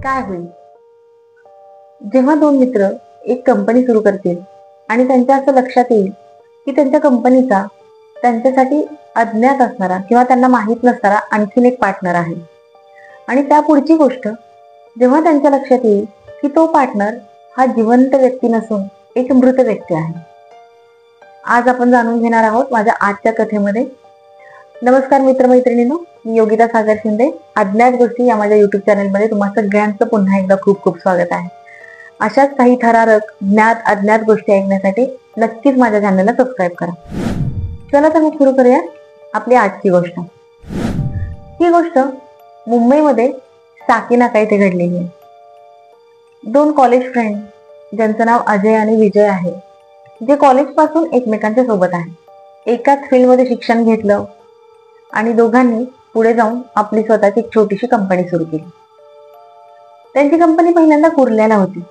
काय होईल जेव्हा दोन मित्र एक कंपनी सुरू करतील आणि त्यांच्या असं लक्षात येईल की त्यांच्या कंपनीचा त्यांच्यासाठी अज्ञात असणारा किंवा त्यांना माहीत नसणारा आणखीन एक पार्टनर आहे. आणि त्या पुढची गोष्ट जेव्हा त्यांच्या लक्षात येईल की तो पार्टनर हा जिवंत व्यक्ती नसून एक मृत व्यक्ती आहे. आज आपण जाणून घेणार आहोत माझ्या आजच्या कथेमध्ये. नमस्कार मित्रमैत्रिणींनो, मी योगिता सागर शिंदे. अज्ञात गोष्टी या माझ्या युट्यूब चॅनलमध्ये तुम्हा सगळ्यांचं पुन्हा एकदा खूप खूप स्वागत आहे. अशाच काही थरारक ज्ञात अज्ञात गोष्टी ऐकण्यासाठी नक्कीच माझ्या चॅनलला सबस्क्राईब करा. चला तर मग सुरू करूया आपली आजची गोष्ट. ही गोष्ट मुंबईमध्ये साकीनाका येथे घडलेली आहे. दोन कॉलेज फ्रेंड ज्यांचं नाव अजय आणि विजय आहे, जे कॉलेज पासून एकमेकांच्या सोबत आहे. एकाच फील्डमध्ये शिक्षण घेतलं आणि दोघांनी पुढे जाऊन आपली स्वतःची एक छोटीशी कंपनी सुरू केली. त्यांची कंपनी पहिल्यांदा कुर्ल्याला होती,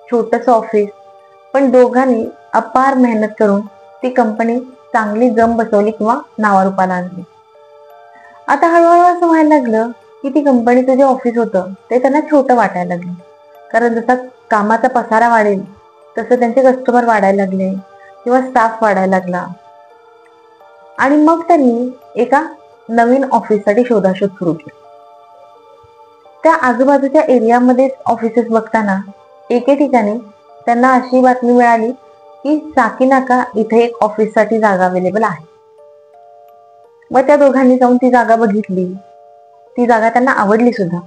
छोटस ऑफिस, पण दोघांनी अपार मेहनत करून ती कंपनी चांगली जम बसवली किंवा नावारूपाला आणली. आता हळूहळू असं व्हायला लागलं की ती कंपनीचं जे ऑफिस होतं ते त्यांना छोटं वाटायला लागलं. कारण जसा कामाचा पसारा वाढेल तसं त्यांचे कस्टमर वाढायला लागले किंवा स्टाफ वाढायला लागला. आणि मग त्यांनी एका नवीन ऑफिससाठी शोधाशोध सुरू केली. त्या आजूबाजूच्या एरियामध्ये ऑफिसेस बघताना एके ठिकाणी त्यांना अशी बातमी मिळाली की साकीनाका इथे एक ऑफिससाठी जागा अवेलेबल आहे. मग त्या दोघांनी जाऊन ती जागा बघितली. ती जागा त्यांना आवडली सुद्धा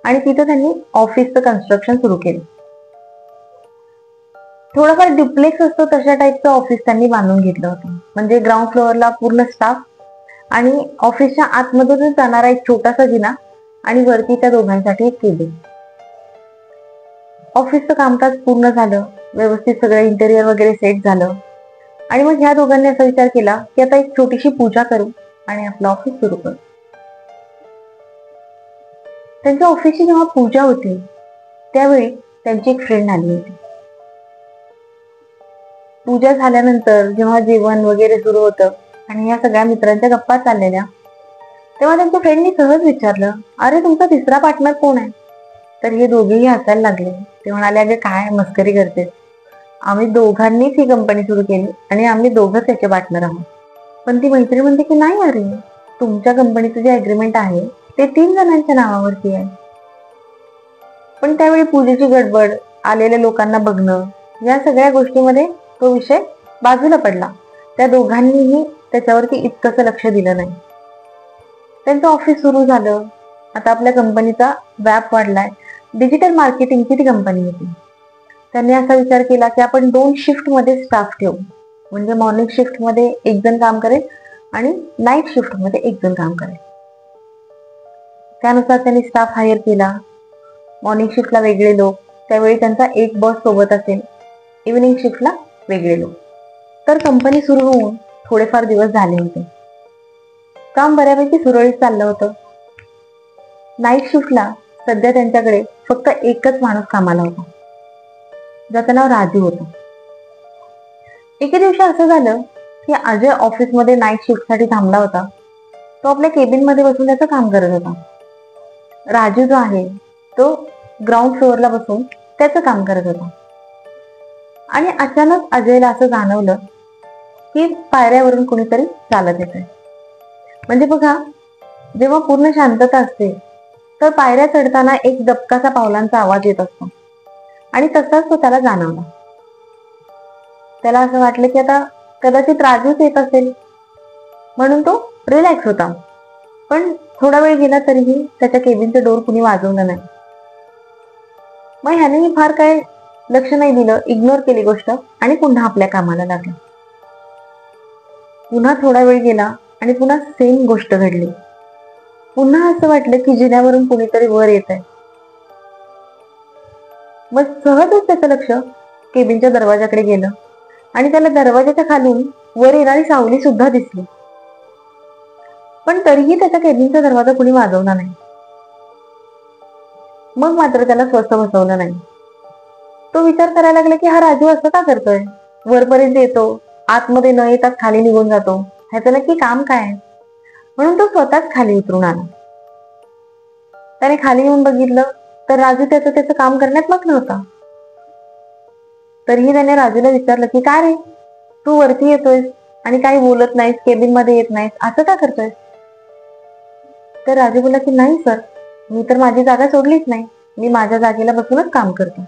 आणि तिथं त्यांनी ऑफिसचं कन्स्ट्रक्शन सुरू केलं. थोडंफार ड्युप्लेक्स असतो तशा टाईपचं ऑफिस त्यांनी बांधून घेतलं होतं. म्हणजे ग्राउंड फ्लोअरला पूर्ण स्टाफ आणि ऑफिसच्या आतमधूनच जाणारा एक छोटासा जिना आणि वरती त्या दोघांसाठी एक केबिन. ऑफिसचं कामकाज पूर्ण झालं, व्यवस्थित सगळं इंटेरियर वगैरे सेट झालं आणि मग ह्या दोघांनी असा विचार केला की आता एक छोटीशी पूजा करू आणि आपलं ऑफिस सुरू करू. त्यांच्या ऑफिसची जेव्हा पूजा होती त्यावेळी त्यांची एक फ्रेंड आली होती. पूजा झाल्यानंतर जेव्हा जेवण वगैरे सुरू होतं आणि या सगळ्या मित्रांच्या गप्पा चाललेल्या, तेव्हा त्यांच्या फ्रेंडनी सहज विचारलं, अरे तुमचा तिसरा पार्टनर कोण आहे? तर हे दोघेही हसायला लागले. ते म्हणाले, अगं काय मस्करी करते, आम्ही दोघांनीच ही कंपनी सुरू केली आणि आम्ही दोघंच त्याचे पार्टनर आहोत. पण ती मैत्रीण म्हणते की नाही, अरे तुमच्या कंपनीचं जे अग्रीमेंट आहे ते 3 जणांच्या नावावरती आहे. पण त्यावेळी पूजेची गडबड, आलेल्या लोकांना बघणं, या सगळ्या गोष्टीमध्ये तो विषय बाजूला पडला. त्या दोघांनीही त्याच्यावरती इतकंसं लक्ष दिलं नाही. त्यांचं ऑफिस सुरू झालं. आता आपल्या कंपनीचा व्याप वाढलाय. डिजिटल मार्केटिंगची ती कंपनी होती. त्यांनी असा विचार केला की आपण 2 शिफ्ट मध्ये स्टाफ ठेवू. म्हणजे मॉर्निंग शिफ्ट मध्ये एक जण काम करेल आणि नाईट शिफ्ट मध्ये एक जण काम करेल. त्यानुसार त्यांनी स्टाफ हायर केला. मॉर्निंग शिफ्टला वेगळे लोक, त्यावेळी त्यांचा एक बॉस सोबत असेल. इव्हिनिंग शिफ्टला वेगळे लोक. तर कंपनी सुरू होऊन थोडेफार दिवस झाले होते. काम बऱ्यापैकी सुरळीत चाललं होतं. नाईट शिफ्टला सध्या त्यांच्याकडे फक्त एकच माणूस कामाला होता, ज्याचं नाव राजू होतं. एके दिवशी असं झालं की अजय ऑफिसमध्ये नाईट शिफ्ट साठी थांबला होता. तो आपल्या केबिन मध्ये बसून त्याचं काम करत होता. राजू जो आहे तो ग्राउंड फ्लोअरला बसून त्याचं काम करत होता. आणि अचानक अजयला असं जाणवलं की पायऱ्यावरून कोणीतरी चालत येतंय. म्हणजे बघा, जेव्हा पूर्ण शांतता असते तर पायऱ्या चढताना एक दबकाचा पावलांचा आवाज येत असतो आणि तसाच तो त्याला जाणवला. त्याला असं वाटलं की आता कदाचित राजूच येत असेल, म्हणून तो रिलॅक्स होता. पण थोडा वेळ गेला तरीही त्याच्या केबिनचं डोर कुणी वाजवलं नाही. मग ह्याने फार काय लक्ष नाही दिलं, इग्नोर केली गोष्ट आणि पुन्हा आपल्या कामाला लागला. पुन्हा थोडा वेळ गेला आणि पुन्हा सेम गोष्ट घडली. पुन्हा असं वाटलं की जिन्यावरून कुणीतरी वर येत आहे. मग सहजच त्याचं लक्ष केबिनच्या दरवाजाकडे गेलं आणि त्याला दरवाजाच्या खालून वर येणारी सावली सुद्धा दिसली. पण तरीही त्याच्या केबिनचा दरवाजा कुणी वाजवला नाही. मग मात्र त्याला स्वस्थ बसवलं नाही. तो विचार करायला लागला की हा राजू असं का करतोय, वरपर्यंत येतो, आतमध्ये न येताच खाली निघून जातो, ह्याचं नक्की काम काय? म्हणून तो स्वतःच खाली उतरून आला. त्याने खाली येऊन बघितलं तर राजू त्याचं काम करण्यात मग्न होता. तरीही त्याने राजूला विचारलं की काय रे, तू वरती येतोयस आणि काही बोलत नाहीस, केबिन मध्ये येत नाहीस, असं का करतोयस? तर राजू बोलला की नाही सर, मी तर माझी जागा सोडलीच नाही, मी माझ्या जागेला बसूनच काम करतो.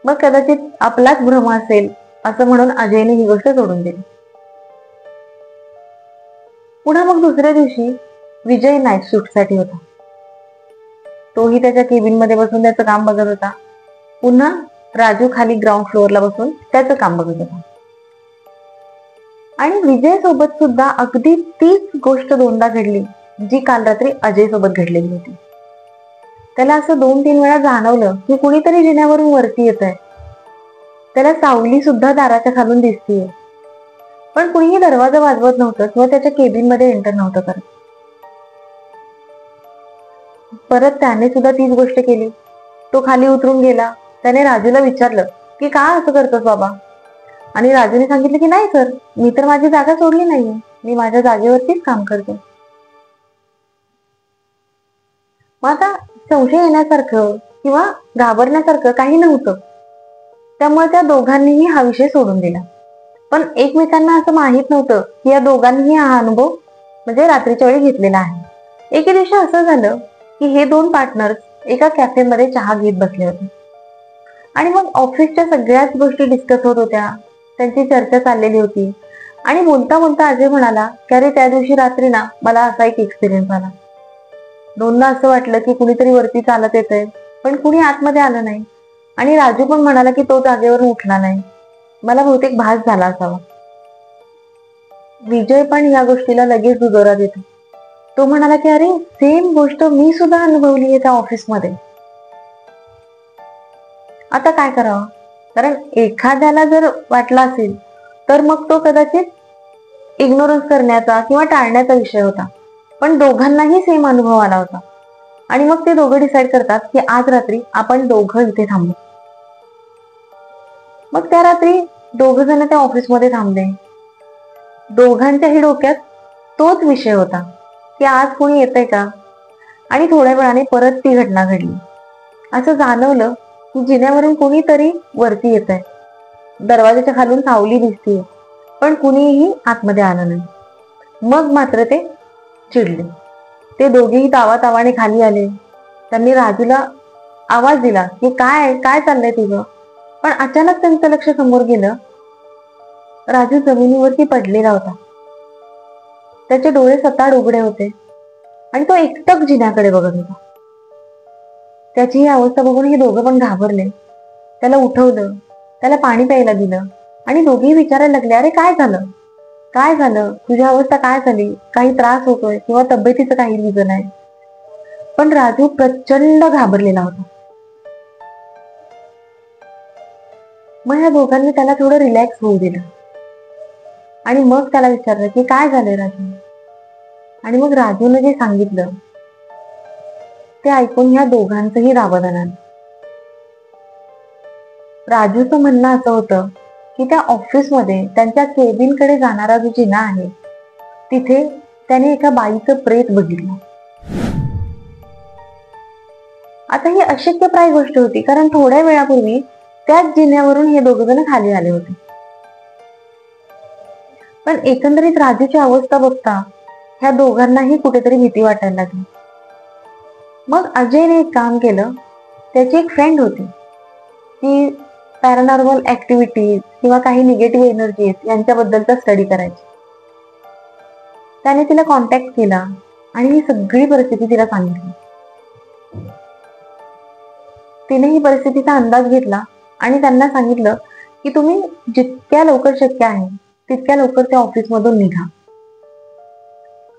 मग कदाचित आपलाच भ्रम असेल असं म्हणून अजयने ही गोष्ट सोडून दिली. पुन्हा मग दुसऱ्या दिवशी विजय नाईट शिफ्ट साठी होता. तोही त्याच्या केबिन मध्ये बसून त्याचं काम बघत होता. पुन्हा राजू खाली ग्राउंड फ्लोअरला बसून त्याचं काम बघत होता. आणि विजय सोबत सुद्धा अगदी तीच गोष्ट दोनदा घडली जी काल रात्री अजय सोबत घडलेली होती. त्याला असं 2-3 वेळा जाणवलं की कुणीतरी जिन्यावरून वरती येत आहे. त्याला सावली सुद्धा दाराच्या खालून दिसतीये, पण कुणीही दरवाजा वाजवत नव्हतं किंवा त्याच्या केबिन मध्ये एंटर नव्हतं करत. परत त्याने सुद्धा तीच गोष्ट केली. तो खाली उतरून गेला. त्याने राजूला विचारलं की का असं करतोस बाबा? आणि राजूने सांगितलं की नाही सर, मी तर माझी जागा सोडली नाहीये, मी माझ्या जागेवरतीच काम करतो. मग आता संशय येण्यासारखं किंवा घाबरण्यासारखं काही नव्हतं. त्यामुळे त्या दोघांनीही हा विषय सोडून दिला. पण एकमेकांना असं माहित नव्हतं की या दोघांनीही हा अनुभव म्हणजे रात्रीच्या वेळी घेतलेला आहे. एके दिवशी असं झालं की हे 2 पार्टनर्स एका कॅफेमध्ये चहा घेत बसले होते. आणि मग ऑफिसच्या सगळ्याच गोष्टी डिस्कस होत होत्या, त्यांची चर्चा चाललेली होती. आणि बोलता बोलता अजय म्हणाला की अरे त्या दिवशी रात्री ना मला असा एक एक्सपिरियन्स आला. दोनना असं वाटलं की कुणीतरी वरती चालत येतंय, पण कुणी आतमध्ये आलं नाही. आणि राजू पण म्हणाला की तो जागेवरून उठला नाही, मला बहुतेक भास झाला असावा. विजय पण या गोष्टीला लगेच दुजोरा देतो. तो म्हणाला की अरे सेम गोष्ट मी सुद्धा अनुभवली आहे त्या ऑफिसमध्ये. आता काय करावं? कारण एखाद्याला जर वाटला असेल तर मग तो कदाचित इग्नोरन्स करण्याचा किंवा टाळण्याचा विषय होता, पण दोघांनाही सेम अनुभव आला होता. आणि मग ते दोघं डिसाईड करतात की आज रात्री आपण दोघं इथे थांबू. मग त्या रात्री दोघ जण त्या ऑफिसमध्ये थांबले. दोघांच्याही डोक्यात तोच विषय होता की आज कोणी येतंय का? आणि थोड्या वेळाने परत ती घटना घडली. असं जाणवलं की जिन्यावरून कुणीतरी वरती येत आहे. दरवाजाच्या खालून सावली दिसतीये, पण कुणीही आतमध्ये आलं नाही. मग मात्र ते चिडले. ते दोघेही तावातावाने खाली आले. त्यांनी राजूला आवाज दिला की काय काय चाललंय तुझं? पण अचानक त्यांचं लक्ष समोर गेलं. राजू जमिनीवरती पडलेला होता. त्याचे डोळे सताड उघडे होते आणि तो एकटक जिन्याकडे बघत होता. त्याची ही अवस्था बघून हे दोघं पण घाबरले. त्याला उठवलं, त्याला पाणी प्यायला दिलं आणि दोघेही विचारायला लागले अरे काय झालं, काय झालं, तुझी अवस्था काय झाली, काही त्रास होतोय किंवा तब्येतीचं काही रिझन आहे? पण राजू प्रचंड घाबरलेला होता. मग ह्या दोघांनी त्याला थोडं रिलॅक्स होऊ दिलं आणि मग त्याला विचारलं की काय झालंय राजू? आणि मग राजूने जे सांगितलं ते ऐकून ह्या दोघांचंही रावधान आलं. राजूचं म्हणणं असं होतं की त्या ऑफिसमध्ये त्यांच्या केबिन कडे जाणारा जो जिना आहे तिथे त्याने एका बाईचं प्रेत बघितलं. आता ही अशक्यप्राय गोष्ट होती, कारण थोड्या वेळापूर्वी त्याच जिन्यावरून हे दोघ जण खाली आले होते. पण एकंदरीत राजूची अवस्था बघता ह्या दोघांनाही कुठेतरी भीती वाटायला लागली. मग अजयने एक काम केलं. त्याची एक फ्रेंड होती ती पॅरानॉर्मल ऍक्टिव्हिटीज किंवा काही निगेटिव्ह एनर्जीज यांच्याबद्दलचा स्टडी करायची. त्याने तिला कॉन्टॅक्ट केला आणि ही सगळी परिस्थिती तिला सांगितली. तिने ही परिस्थितीचा अंदाज घेतला आणि त्यांना सांगितलं की तुम्ही जितक्या लवकर शक्य आहे तितक्या लवकर त्या ऑफिस मधून निघा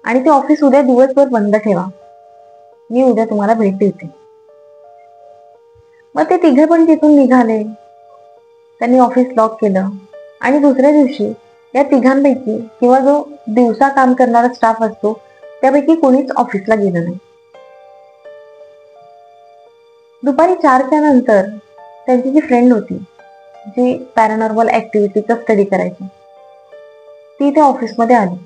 आणि ते ऑफिस उद्या दिवसभर बंद ठेवा, मी उद्या तुम्हाला भेट देते. मग ते तिघे पण तिथून निघाले. त्यांनी ऑफिस लॉक केलं आणि दुसऱ्या दिवशी या तिघांपैकी किंवा जो दिवसा काम करणारा स्टाफ असतो त्यापैकी कोणीच ऑफिसला गेलं नाही. दुपारी 4च्या नंतर त्यांची जी फ्रेंड होती जी पॅरानॉर्मल ऍक्टिव्हिटीचा स्टडी करायची ती त्या ऑफिसमध्ये आली.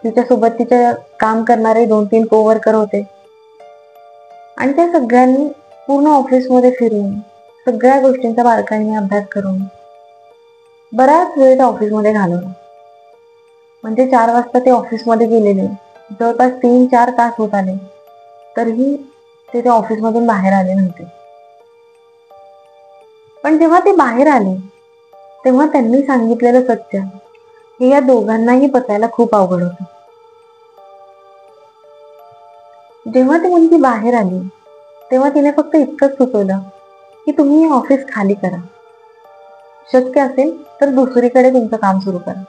तिच्यासोबत तिचे काम करणारे 2-3 कोवर्कर होते. आणि त्या सगळ्यांनी पूर्ण ऑफिसमध्ये फिरून सगळ्या गोष्टींचा बारकाईने अभ्यास करून बराच वेळ त्या ऑफिसमध्ये घालवला. म्हणजे 4 वाजता ते ऑफिसमध्ये गेलेले, जवळपास 3-4 तास होत आले तरीही ते त्या ऑफिसमधून बाहेर आले नव्हते. पण जेव्हा ते बाहेर आले तेव्हा त्यांनी सांगितलेलं सत्य हे या दोघांनाही पचायला खूप अवघड होतं. जेव्हा ती मुलगी बाहेर आली तेव्हा तिने फक्त इतकंच सुचवलं की तुम्ही हे ऑफिस खाली करा, शक्य असेल तर दुसरीकडे तुमचं काम सुरू करा.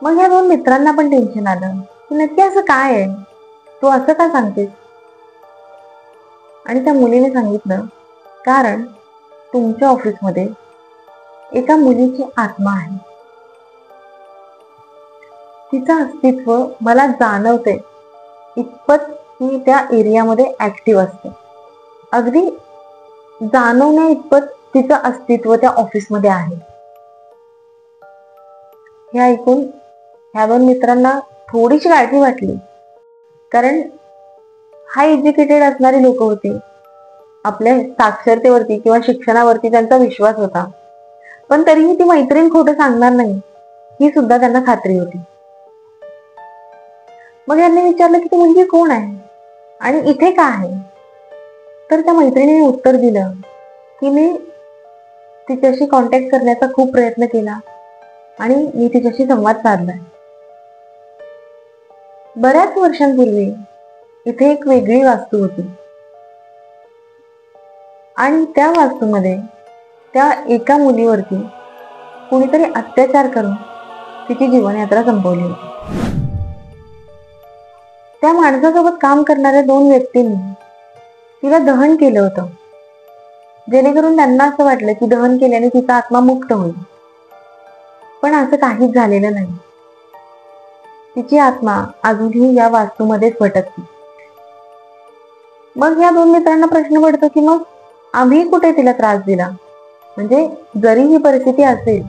मग या 2 मित्रांना पण टेन्शन आलं की नक्की असं काय आहे, तू असं का सांगतेस? आणि त्या मुलीने सांगितलं, कारण तुमच्या ऑफिसमध्ये एका मुलीची आत्मा आहे, तिचं अस्तित्व मला जाणवते इतपत ती त्या एरियामध्ये ऍक्टिव्ह असते. अगदी जाणवण्या इतपत तिचं अस्तित्व त्या ऑफिसमध्ये आहे. हे ऐकून ह्या 2 मित्रांना थोडीशी काळजी वाटली, कारण हाय एज्युकेटेड असणारी लोक होती, आपल्या साक्षरतेवरती किंवा शिक्षणावरती त्यांचा विश्वास होता, पण तरीही ती मैत्रीण खोटं सांगणार नाही ही सुद्धा त्यांना खात्री होती. मग यांनी विचारलं की ती मुलगी कोण आहे आणि इथे का आहे? तर त्या मैत्रिणीने उत्तर दिलं की मी तिच्याशी कॉन्टॅक्ट करण्याचा खूप प्रयत्न केला आणि मी तिच्याशी संवाद साधलाय. बऱ्याच वर्षांपूर्वी इथे एक वेगळी वास्तू होती आणि त्या वास्तूमध्ये त्या एका मुलीवरती कुणीतरी अत्याचार करून तिची जीवनयात्रा संपवली होती. त्या माणसासोबत काम करणाऱ्या 2 व्यक्तींनी तिला दहन केलं होतं, जेणेकरून त्यांना असं वाटलं की दहन केल्याने तिचा आत्मा मुक्त होईल. पण असं काहीच झालेलं नाही. तिची आत्मा अजूनही या वास्तूमध्येच भटकते. मग या 2 मित्रांना प्रश्न पडतो की मग आम्ही कुठे तिला त्रास दिला? म्हणजे जरी ही परिस्थिती असेल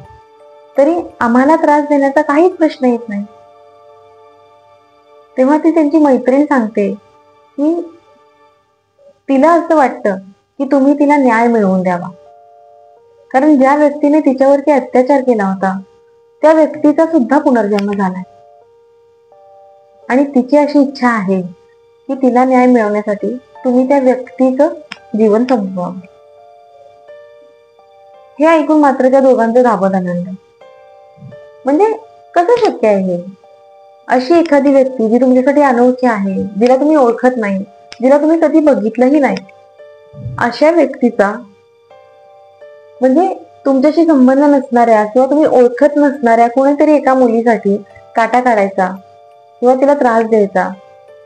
तरी आम्हाला त्रास देण्याचा काहीच प्रश्न येत नाही. तेव्हा ती त्यांची मैत्रीण सांगते की तिला असं वाटतं की तुम्ही तिला न्याय मिळवून द्यावा, कारण ज्या व्यक्तीने तिच्यावरती अत्याचार केला होता त्या व्यक्तीचा सुद्धा पुनर्जन्म झालाय आणि तिची अशी इच्छा आहे की तिला न्याय मिळवण्यासाठी तुम्ही त्या व्यक्तीचं जीवन संपवावं. हे ऐकून मात्र त्या दोघांचं धाबं आनंद. म्हणजे कसं शक्य आहे हे? अशी एखादी व्यक्ती जी तुमच्यासाठी अनोळखी आहे, जिला तुम्ही ओळखत नाही, जिला तुम्ही कधी बघितलंही नाही, अशा व्यक्तीचा म्हणजे तुमच्याशी संबंध नसणाऱ्या किंवा तुम्ही ओळखत नसणाऱ्या कोणीतरी एका मुलीसाठी काटा काढायचा किंवा तिला त्रास द्यायचा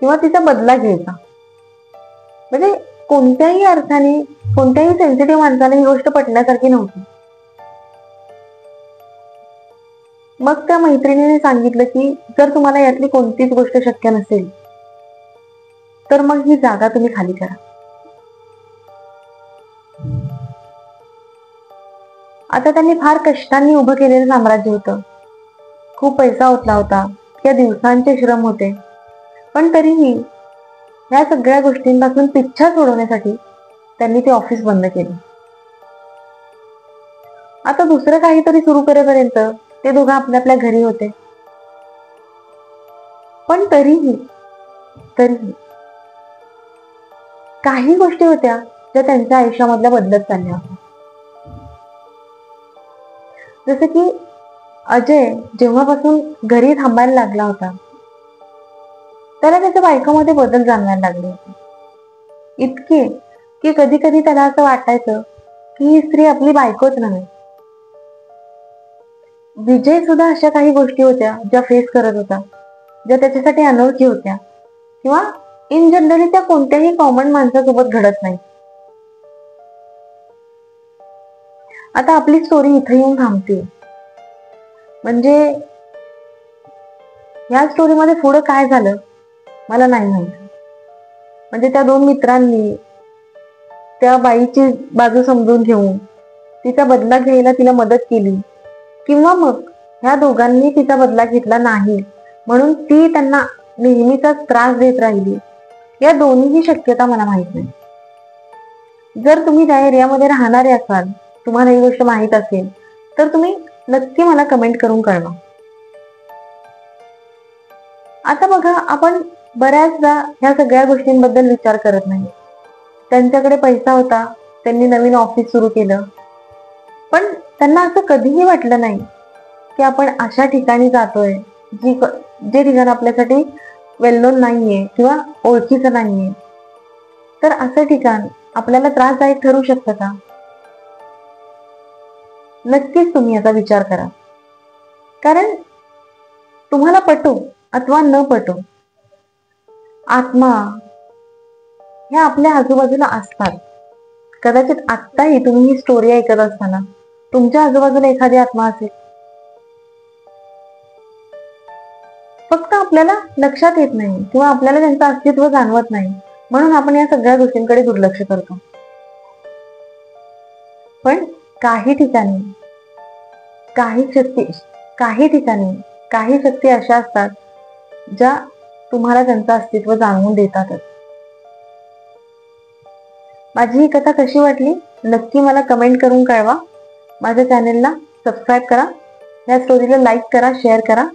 किंवा तिचा बदला घ्यायचा, म्हणजे कोणत्याही अर्थाने कोणत्याही सेन्सिटिव्ह माणसाने ही गोष्ट पटण्यासारखी नव्हती. मग त्या मैत्रिणीने सांगितलं की जर तुम्हाला यातली कोणतीच गोष्ट शक्य नसेल तर मग ही जागा तुम्ही खाली करा. आता त्यांनी फार कष्टांनी उभं केलेलं साम्राज्य होतं, खूप पैसा ओतला होता, या दिवसांचे श्रम होते, पण तरीही या सगळ्या गोष्टींपासून पिच्छा सोडवण्यासाठी त्यांनी ते ऑफिस बंद केलं. आता दुसरं काहीतरी सुरू करेपर्यंत ते दोघं आपल्या आपल्या घरी होते. पण तरीही काही गोष्टी होत्या ज्या त्यांच्या आयुष्यामधल्या बदलत चालल्या होत्या. जसं की अजय जेव्हापासून घरी थांबायला लागला होता त्याला त्याच्या बायकोमध्ये बदल जाणवायला लागले होते, इतके की कधी कधी त्याला असं वाटायचं की ही स्त्री आपली बायकोच नव्हे. विजय सुद्धा अशा काही गोष्टी होत्या ज्या फेस करत होता, ज्या त्याच्यासाठी अनोळखी होत्या किंवा इन जनरली त्या कोणत्याही कॉमन माणसासोबत घडत नाही. आता आपली स्टोरी इथे येऊन थांबते. म्हणजे या स्टोरीमध्ये पुढे काय झालं मला नाही माहिती. म्हणजे त्या 2 मित्रांनी त्या बाईची बाजू समजून घेऊन तिचा बदला घ्यायला तिला मदत केली, किंवा मग ह्या दोघांनी तिचा बदला घेतला नाही म्हणून ती त्यांना नेहमीचाच त्रास देत राहिली, या दोन्हीही शक्यता मला माहित नाही. जर तुम्ही त्या एरियामध्ये राहणारे असाल, तुम्हाला ही गोष्ट माहित असेल, तर तुम्ही नक्की मला कमेंट करून कळवा. आता बघा, आपण बऱ्याचदा ह्या सगळ्या गोष्टींबद्दल विचार करत नाही. त्यांच्याकडे पैसा होता, त्यांनी नवीन ऑफिस सुरू केलं, पण त्यांना असं कधीही वाटलं नाही की आपण अशा ठिकाणी जातोय जे ठिकाण आपल्यासाठी वेल नोन नाहीये किंवा ओळखीचं नाहीये. तर असं ठिकाण आपल्याला त्रासदायक ठरू शकतं का? नक्कीच तुम्ही याचा विचार करा. कारण तुम्हाला पटो अथवा न पटो, आत्मा ह्या आपल्या आजूबाजूला असतात. कदाचित आत्ताही तुम्ही ही स्टोरी ऐकत असताना तुमच्या आजूबाजूला एखादी आत्मा असेल. फक्त आपल्याला लक्षात येत नाही किंवा आपल्याला त्यांचं अस्तित्व जाणवत नाही, म्हणून आपण या सगळ्या गोष्टींकडे दुर्लक्ष करतो. पण काही ठिकाणी काही शक्ती अशा असतात ज्या तुम्हाला त्यांचं अस्तित्व जाणवून देतातच. माझी ही कथा कशी वाटली नक्की मला कमेंट करून कळवा. माझ्या चॅनेलला सबस्क्राईब करा, या स्टोरीला लाईक करा, शेअर करा.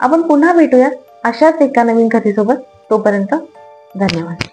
आपण पुन्हा भेटूयात अशाच एका नवीन कथेसोबत. तोपर्यंत धन्यवाद.